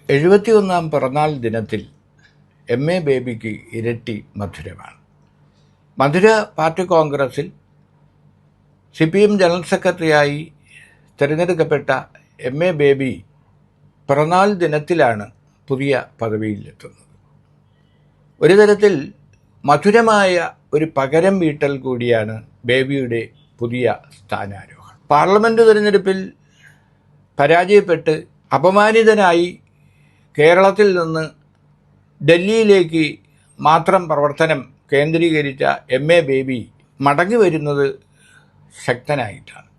71-ാം പിറന്നാൾ ദിനത്തിൽ എം.എ. ബേബിക്ക് ഇരട്ടി മധുരമാണ്. മധുര പാർട്ടി കോൺഗ്രസിൽ CPM ജനറൽ സെക്രട്ടറിയായി തിരഞ്ഞെടുക്കപ്പെട്ട എം.എ. ബേബി പിറന്നാൾ ദിനത്തിലാണ് പുതിയ പദവിയിലെത്തുന്നത്. ഒരു തരത്തിൽ മധുരമായ ഒരു പകരം വീട്ടൽ കൂടിയാണ് ബേബിയുടെ പുതിയ സ്ഥാനാരോഹണം. പാർലമെൻറ്റ് തിരഞ്ഞെടുപ്പിൽ പരാജയപ്പെട്ട് അപമാനിതനായി കേരളത്തിൽ നിന്ന് ഡൽഹിയിലേക്ക് മാത്രം പ്രവർത്തനം കേന്ദ്രീകരിച്ച എം.എ. ബേബി മടങ്ങി വരുന്നത് ശക്തനായിട്ടാണ്.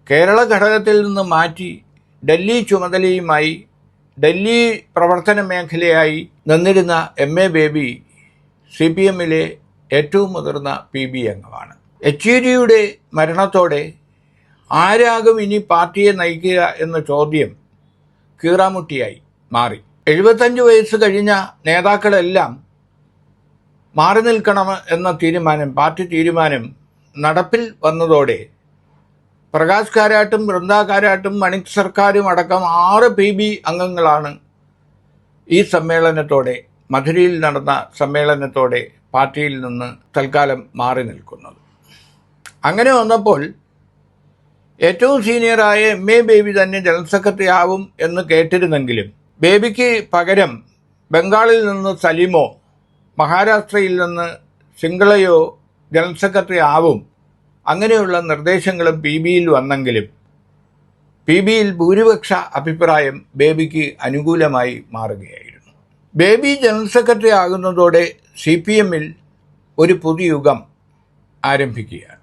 കേരള ഘടകത്തിൽ നിന്ന് മാറ്റി ഡൽഹി ചുമതലയുമായി ഡൽഹി പ്രവർത്തന മേഖലയായി നിന്നിരുന്ന എം.എ. ബേബി CPMലെ ഏറ്റവും മുതിർന്ന PB അംഗമാണ്. യെച്ചൂരിയുടെ മരണത്തോടെ ആരാകും ഇനി പാർട്ടിയെ നയിക്കുക എന്ന ചോദ്യം കീറാമുട്ടിയായി മാറി. 75 വയസ്സ് കഴിഞ്ഞ നേതാക്കളെല്ലാം മാറി നിൽക്കണം എന്ന പാർട്ടി തീരുമാനം നടപ്പിൽ വന്നതോടെ പ്രകാശ് കാരാട്ടും ബൃന്ദ കാരാട്ടും മണിക് സർക്കാരും അടക്കം 6 PB അംഗങ്ങളാണ് ഈ സമ്മേളനത്തോടെ, മധുരയിൽ നടന്ന സമ്മേളനത്തോടെ പാർട്ടിയിൽ നിന്ന് തൽക്കാലം മാറി നിൽക്കുന്നത്. അങ്ങനെ വന്നപ്പോൾ ഏറ്റവും സീനിയറായ എം.എ. ബേബി തന്നെ ജനറൽ സെക്രട്ടറി ആവും എന്ന് കേട്ടിരുന്നെങ്കിലും ബേബിക്ക് പകരം ബംഗാളിൽ നിന്ന് സലീമോ മഹാരാഷ്ട്രയിൽ നിന്ന് സിംഗളയോ ജനറൽ സെക്രട്ടറി ആവും, അങ്ങനെയുള്ള നിർദ്ദേശങ്ങളും PBയിൽ വന്നെങ്കിലും PBയിൽ ഭൂരിപക്ഷ അഭിപ്രായം ബേബിക്ക് അനുകൂലമായി മാറുകയായിരുന്നു. ബേബി ജനറൽ സെക്രട്ടറി ആകുന്നതോടെ CPMൽ ഒരു പുതുയുഗം ആരംഭിക്കുകയാണ്.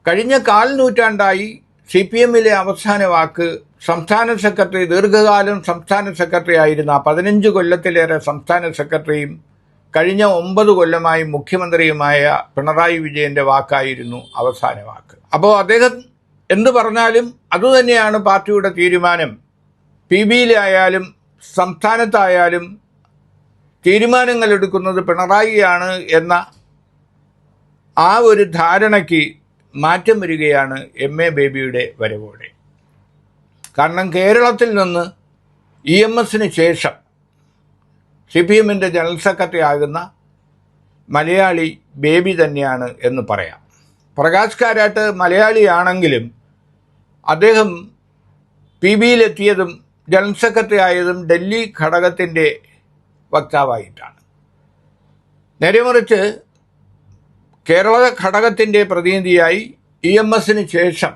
കഴിഞ്ഞ 1/4 നൂറ്റാണ്ടായി CPMലെ അവസാന വാക്ക് സംസ്ഥാന സെക്രട്ടറി, ദീർഘകാലം സംസ്ഥാന സെക്രട്ടറി ആയിരുന്ന 15 കൊല്ലത്തിലേറെ സംസ്ഥാന സെക്രട്ടറിയും കഴിഞ്ഞ 9 കൊല്ലമായി മുഖ്യമന്ത്രിയുമായ പിണറായി വിജയന്റെ വാക്കായിരുന്നു അവസാന വാക്ക്. അപ്പോൾ അദ്ദേഹം എന്തു പറഞ്ഞാലും അതുതന്നെയാണ് പാർട്ടിയുടെ തീരുമാനം. PBയിലായാലും സംസ്ഥാനത്തായാലും തീരുമാനങ്ങൾ എടുക്കുന്നത് പിണറായിയാണ് എന്ന ആ ഒരു ധാരണയ്ക്ക് മാറ്റം വരികയാണ് എം.എ. ബേബിയുടെ വരവോടെ. കാരണം കേരളത്തിൽ നിന്ന് EMSന് ശേഷം CPMന്റെ ജനറൽ സെക്രട്ടറി ആകുന്ന മലയാളി ബേബി തന്നെയാണ് എന്ന് പറയാം. പ്രകാശ് കാരാട്ട് മലയാളിയാണെങ്കിലും അദ്ദേഹം PBയിലെത്തിയതും ജനറൽ സെക്രട്ടറി ആയതും ഡൽഹി ഘടകത്തിൻ്റെ വക്താവായിട്ടാണ്. നേരെമറിച്ച് കേരള ഘടകത്തിൻ്റെ പ്രതിനിധിയായി EMSന് ശേഷം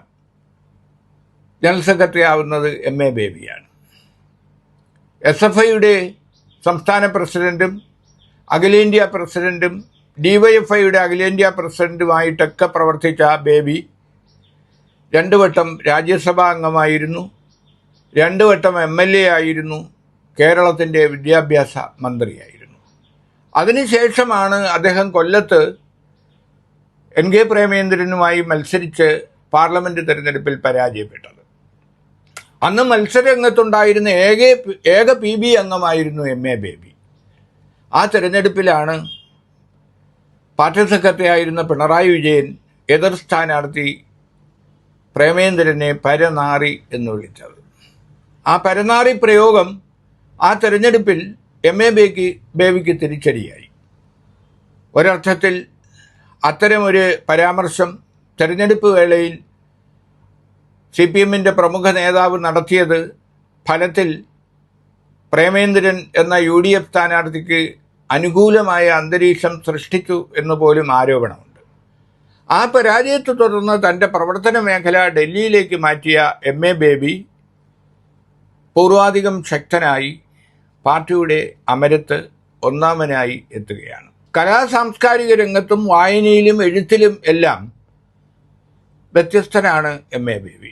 ജനറൽ സെക്രട്ടറി ആവുന്നത് എം.എ. ബേബിയാണ്. SFIയുടെ സംസ്ഥാന പ്രസിഡന്റും അഖിലേന്ത്യാ പ്രസിഡന്റും DYFIയുടെ അഖിലേന്ത്യാ പ്രസിഡന്റുമായിട്ടൊക്കെ പ്രവർത്തിച്ച ബേബി 2 വട്ടം രാജ്യസഭാ അംഗമായിരുന്നു, 2 വട്ടം MLA ആയിരുന്നു, കേരളത്തിൻ്റെ വിദ്യാഭ്യാസ മന്ത്രിയായിരുന്നു. അതിനുശേഷമാണ് അദ്ദേഹം കൊല്ലത്ത് NK പ്രേമേന്ദ്രനുമായി മത്സരിച്ച് പാർലമെൻറ്റ് തിരഞ്ഞെടുപ്പിൽ പരാജയപ്പെട്ടത്. അന്ന് മത്സരരംഗത്തുണ്ടായിരുന്ന ഏക PB അംഗമായിരുന്നു എം.എ. ബേബി. ആ തിരഞ്ഞെടുപ്പിലാണ് പാർട്ടി സെക്രട്ടറി ആയിരുന്ന പിണറായി വിജയൻ എതിർ സ്ഥാനാർത്ഥി പ്രേമേന്ദ്രനെ പരനാറി എന്ന് വിളിച്ചത്. ആ പരനാറി പ്രയോഗം ആ തിരഞ്ഞെടുപ്പിൽ എം.എ. ബേബിക്ക് തിരിച്ചടിയായി. ഒരർത്ഥത്തിൽ അത്തരമൊരു പരാമർശം തിരഞ്ഞെടുപ്പ് വേളയിൽ CPMന്റെ പ്രമുഖ നേതാവ് നടത്തിയത് ഫലത്തിൽ പ്രേമേന്ദ്രൻ എന്ന UDF സ്ഥാനാർത്ഥിക്ക് അനുകൂലമായ അന്തരീക്ഷം സൃഷ്ടിച്ചു എന്ന് പോലും ആരോപണമുണ്ട്. ആ പരാജയത്തെ തുടർന്ന് തൻ്റെ പ്രവർത്തന മേഖല ഡൽഹിയിലേക്ക് മാറ്റിയ എം.എ. ബേബി പൂർവാധികം ശക്തനായി പാർട്ടിയുടെ അമരത്ത് ഒന്നാമനായി എത്തുകയാണ്. കലാസാംസ്കാരിക രംഗത്തും വായനയിലും എഴുത്തിലും എല്ലാം വ്യത്യസ്തനാണ് എം.എ. ബേബി.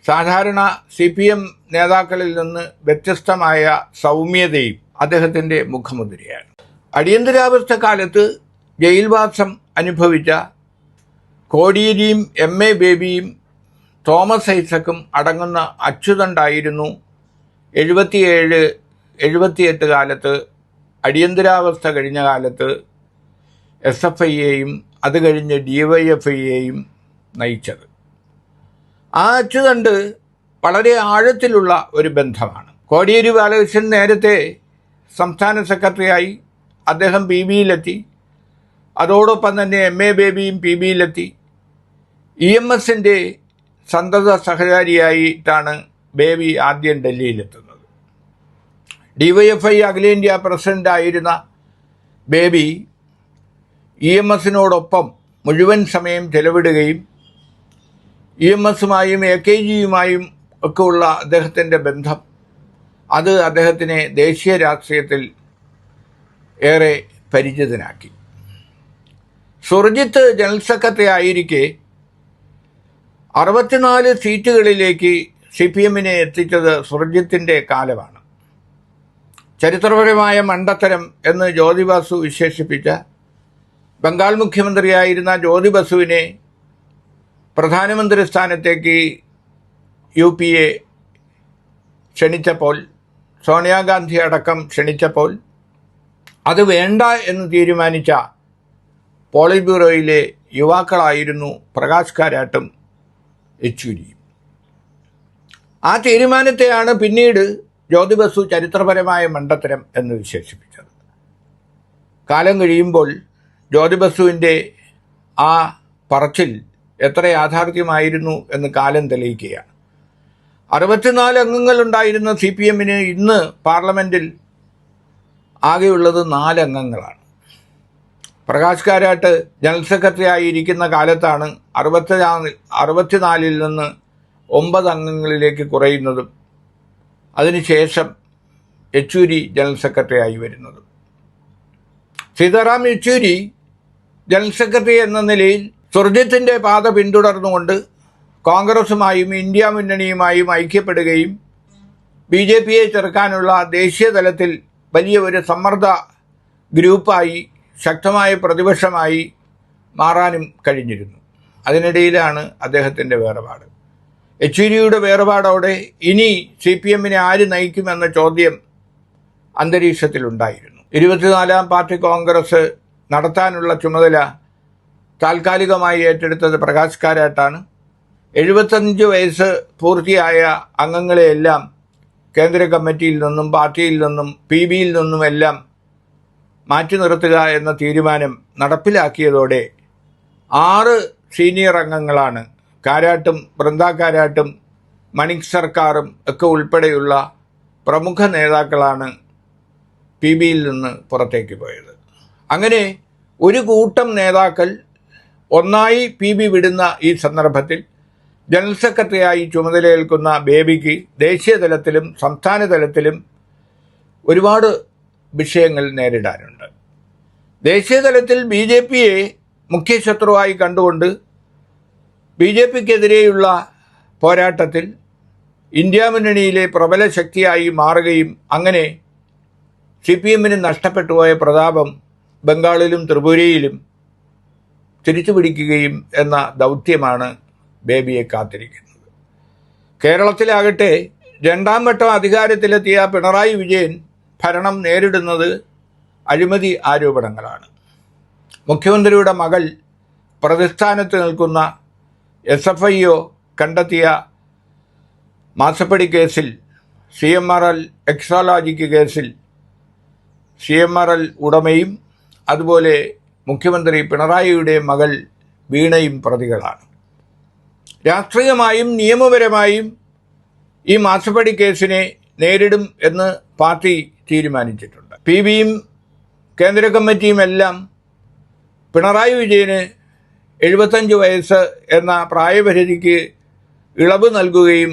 സാധാരണ CPM നേതാക്കളിൽ നിന്ന് വ്യത്യസ്തമായ സൗമ്യതയും അദ്ദേഹത്തിൻ്റെ മുഖമുദ്രയാണ്. അടിയന്തരാവസ്ഥ കാലത്ത് ജയിൽവാസം അനുഭവിച്ച കോടിയേരിയും എം.എ. ബേബിയും തോമസ് ഐസക്കും അടങ്ങുന്ന അച്യുതണ്ടായിരുന്നു 77-78 കാലത്ത്, അടിയന്തരാവസ്ഥ കഴിഞ്ഞ കാലത്ത് SFIയെയും അത് കഴിഞ്ഞ് DYFIയെയും നയിച്ചത്. ആ അച്ചുതണ്ട് വളരെ ആഴത്തിലുള്ള ഒരു ബന്ധമാണ്. കോടിയേരി ബാലകൃഷ്ണൻ നേരത്തെ സംസ്ഥാന സെക്രട്ടറിയായി അദ്ദേഹം PBയിലെത്തി. അതോടൊപ്പം തന്നെ MA ബേബിയും PBയിലെത്തി. EMSൻ്റെ സന്തത സഹചാരിയായിട്ടാണ് ബേബി ആദ്യം ഡൽഹിയിലെത്തുന്നത്. DYFI അഖിലേന്ത്യാ പ്രസിഡൻ്റായിരുന്ന ബേബി EMSനോടൊപ്പം മുഴുവൻ സമയം ചെലവിടുകയും EMSുമായും AKGയുമായും ഒക്കെ ഉള്ള അദ്ദേഹത്തിൻ്റെ ബന്ധം അത് അദ്ദേഹത്തിനെ ദേശീയ രാഷ്ട്രീയത്തിൽ ഏറെ പരിചിതനാക്കി. സുർജിത്ത് ജനറൽ സെക്രട്ടറി ആയിരിക്കെ 64 സീറ്റുകളിലേക്ക് CPMനെ എത്തിച്ചത് സുർജിത്തിൻ്റെ കാലമാണ്. ചരിത്രപരമായ മണ്ടത്തരം എന്ന് ജ്യോതി ബസു വിശേഷിപ്പിച്ച ബംഗാൾ മുഖ്യമന്ത്രിയായിരുന്ന ജ്യോതി ബസുവിനെ പ്രധാനമന്ത്രി സ്ഥാനത്തേക്ക് UPA ക്ഷണിച്ചപ്പോൾ, സോണിയാഗാന്ധി അടക്കം ക്ഷണിച്ചപ്പോൾ അത് വേണ്ട എന്ന് തീരുമാനിച്ച പോളിറ്റ് ബ്യൂറോയിലെ യുവാക്കളായിരുന്നു പ്രകാശ് കാരാട്ടും യെച്ചൂരിയും. ആ തീരുമാനത്തെയാണ് പിന്നീട് ജ്യോതി ബസു ചരിത്രപരമായ മണ്ടത്തരം എന്ന് വിശേഷിപ്പിച്ചത്. കാലം കഴിയുമ്പോൾ ജ്യോതി ബസുവിൻ്റെ ആ പറച്ചിൽ എത്ര യാഥാർത്ഥ്യമായിരുന്നു എന്ന് കാലം തെളിയിക്കുകയാണ്. 64 അംഗങ്ങളുണ്ടായിരുന്ന CPMന് ഇന്ന് പാർലമെൻറ്റിൽ ആകെയുള്ളത് 4 അംഗങ്ങളാണ്. പ്രകാശ് കാരാട്ട് ജനറൽ സെക്രട്ടറി ആയിരിക്കുന്ന കാലത്താണ് 64 നിന്ന് 9 അംഗങ്ങളിലേക്ക് കുറയുന്നതും അതിനുശേഷം യെച്ചൂരി ജനറൽ സെക്രട്ടറി ആയി വരുന്നതും. സീതാറാം യെച്ചൂരി ജനറൽ സെക്രട്ടറി എന്ന നിലയിൽ സുർജിത്തിൻ്റെ പാത പിന്തുടർന്നുകൊണ്ട് കോൺഗ്രസുമായും ഇന്ത്യ മുന്നണിയുമായും ഐക്യപ്പെടുകയും BJPയെ ചെറുക്കാനുള്ള ദേശീയ തലത്തിൽ വലിയ ഒരു സമ്മർദ്ദ ഗ്രൂപ്പായി ശക്തമായ പ്രതിപക്ഷമായി മാറാനും കഴിഞ്ഞിരുന്നു. അതിനിടയിലാണ് അദ്ദേഹത്തിൻ്റെ വേർപാട്. യെച്ചൂരിയുടെ വേർപാടോടെ ഇനി CPMനെ ആര് നയിക്കുമെന്ന ചോദ്യം അന്തരീക്ഷത്തിലുണ്ടായിരുന്നു. 24ാം പാർട്ടി കോൺഗ്രസ് നടത്താനുള്ള ചുമതല താൽക്കാലികമായി ഏറ്റെടുത്തത് പ്രകാശ് കാരാട്ടാണ്. 75 വയസ്സ് പൂർത്തിയായ അംഗങ്ങളെയെല്ലാം കേന്ദ്ര കമ്മിറ്റിയിൽ നിന്നും പാർട്ടിയിൽ നിന്നും PBയിൽ നിന്നുമെല്ലാം മാറ്റി നിർത്തുക എന്ന തീരുമാനം നടപ്പിലാക്കിയതോടെ 6 സീനിയർ അംഗങ്ങളാണ്, കാരാട്ടും ബൃന്ദ കാരാട്ടും മണിക് സർക്കാരും ഒക്കെ ഉൾപ്പെടെയുള്ള പ്രമുഖ നേതാക്കളാണ് PBയിൽ നിന്ന് പുറത്തേക്ക് പോയത്. അങ്ങനെ ഒരു കൂട്ടം നേതാക്കൾ ഒന്നായി PB വിടുന്ന ഈ സന്ദർഭത്തിൽ ജനറൽ സെക്രട്ടറിയായി ചുമതലയേൽക്കുന്ന ബേബിക്ക് ദേശീയ തലത്തിലും സംസ്ഥാന തലത്തിലും ഒരുപാട് വിഷയങ്ങൾ നേരിടാനുണ്ട്. ദേശീയ തലത്തിൽ BJPയെ മുഖ്യ ശത്രുവായി കണ്ടുകൊണ്ട് BJPക്കെതിരെയുള്ള പോരാട്ടത്തിൽ ഇന്ത്യ മുന്നണിയിലെ പ്രബല ശക്തിയായി മാറുകയും അങ്ങനെ CPMന് നഷ്ടപ്പെട്ടുപോയ പ്രതാപം ബംഗാളിലും ത്രിപുരയിലും തിരിച്ചു പിടിക്കുകയും എന്ന ദൗത്യമാണ് ബേബിയെ കാത്തിരിക്കുന്നത്. കേരളത്തിലാകട്ടെ 2ാം വട്ടം അധികാരത്തിലെത്തിയ പിണറായി വിജയൻ ഭരണം നേരിടുന്നത് അഴിമതി ആരോപണങ്ങളാണ്. മുഖ്യമന്ത്രിയുടെ മകൾ പ്രതിസ്ഥാനത്ത് നിൽക്കുന്ന SFIO കണ്ടെത്തിയ മാസപ്പടി കേസിൽ, CMRL എക്സോളജിക്ക് കേസിൽ CMRL ഉടമയും അതുപോലെ മുഖ്യമന്ത്രി പിണറായിയുടെ മകൾ വീണയും പ്രതികളാണ്. രാഷ്ട്രീയമായും നിയമപരമായും ഈ മാസപ്പടി കേസിനെ നേരിടും എന്ന് പാർട്ടി തീരുമാനിച്ചിട്ടുണ്ട്. PBയും കേന്ദ്ര കമ്മിറ്റിയും എല്ലാം പിണറായി വിജയന് 75 വയസ്സ് എന്ന പ്രായപരിധിക്ക് ഇളവ് നൽകുകയും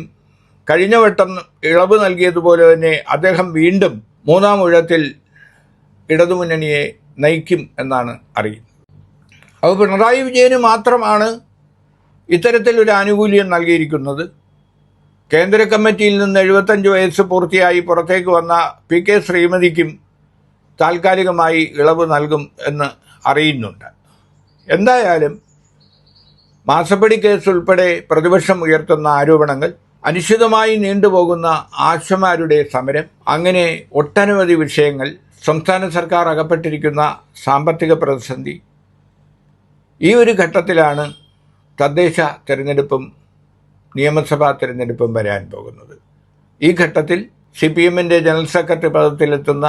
കഴിഞ്ഞ വട്ടം ഇളവ് നൽകിയതുപോലെ തന്നെ അദ്ദേഹം വീണ്ടും 3ാം ഊഴത്തിൽ ഇടതുമുന്നണിയെ നയിക്കും എന്നാണ് അറിയുന്നത്. അപ്പോൾ പിണറായി വിജയന് മാത്രമാണ് ഇത്തരത്തിലൊരു ആനുകൂല്യം നൽകിയിരിക്കുന്നത്. കേന്ദ്ര കമ്മിറ്റിയിൽ നിന്ന് 75 വയസ്സ് പൂർത്തിയായി പുറത്തേക്ക് വന്ന PK ശ്രീമതിക്കും താൽക്കാലികമായി ഇളവ് നൽകും എന്ന് അറിയുന്നുണ്ട്. എന്തായാലും മാസപ്പടി കേസ് ഉൾപ്പെടെ പ്രതിപക്ഷം ഉയർത്തുന്ന ആരോപണങ്ങൾ, അനിശ്ചിതമായി നീണ്ടുപോകുന്ന ആശമാരുടെ സമരം, അങ്ങനെ ഒട്ടനവധി വിഷയങ്ങൾ, സംസ്ഥാന സർക്കാർ അകപ്പെട്ടിരിക്കുന്ന സാമ്പത്തിക പ്രതിസന്ധി, ഈ ഒരു ഘട്ടത്തിലാണ് തദ്ദേശ തിരഞ്ഞെടുപ്പും നിയമസഭാ തിരഞ്ഞെടുപ്പും വരാൻ പോകുന്നത്. ഈ ഘട്ടത്തിൽ CPM-ൻ്റെ ജനറൽ സെക്രട്ടറി പദത്തിലെത്തുന്ന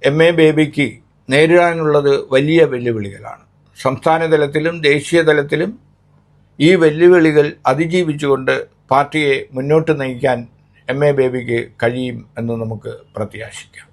MA ബേബിക്ക് നേരിടാനുള്ളത് വലിയ വെല്ലുവിളികളാണ്. സംസ്ഥാന തലത്തിലും ദേശീയ തലത്തിലും ഈ വെല്ലുവിളികൾ അതിജീവിച്ചുകൊണ്ട് പാർട്ടിയെ മുന്നോട്ട് നയിക്കാൻ MA ബേബിക്ക് കഴിയും എന്ന് നമുക്ക് പ്രത്യാശിക്കാം.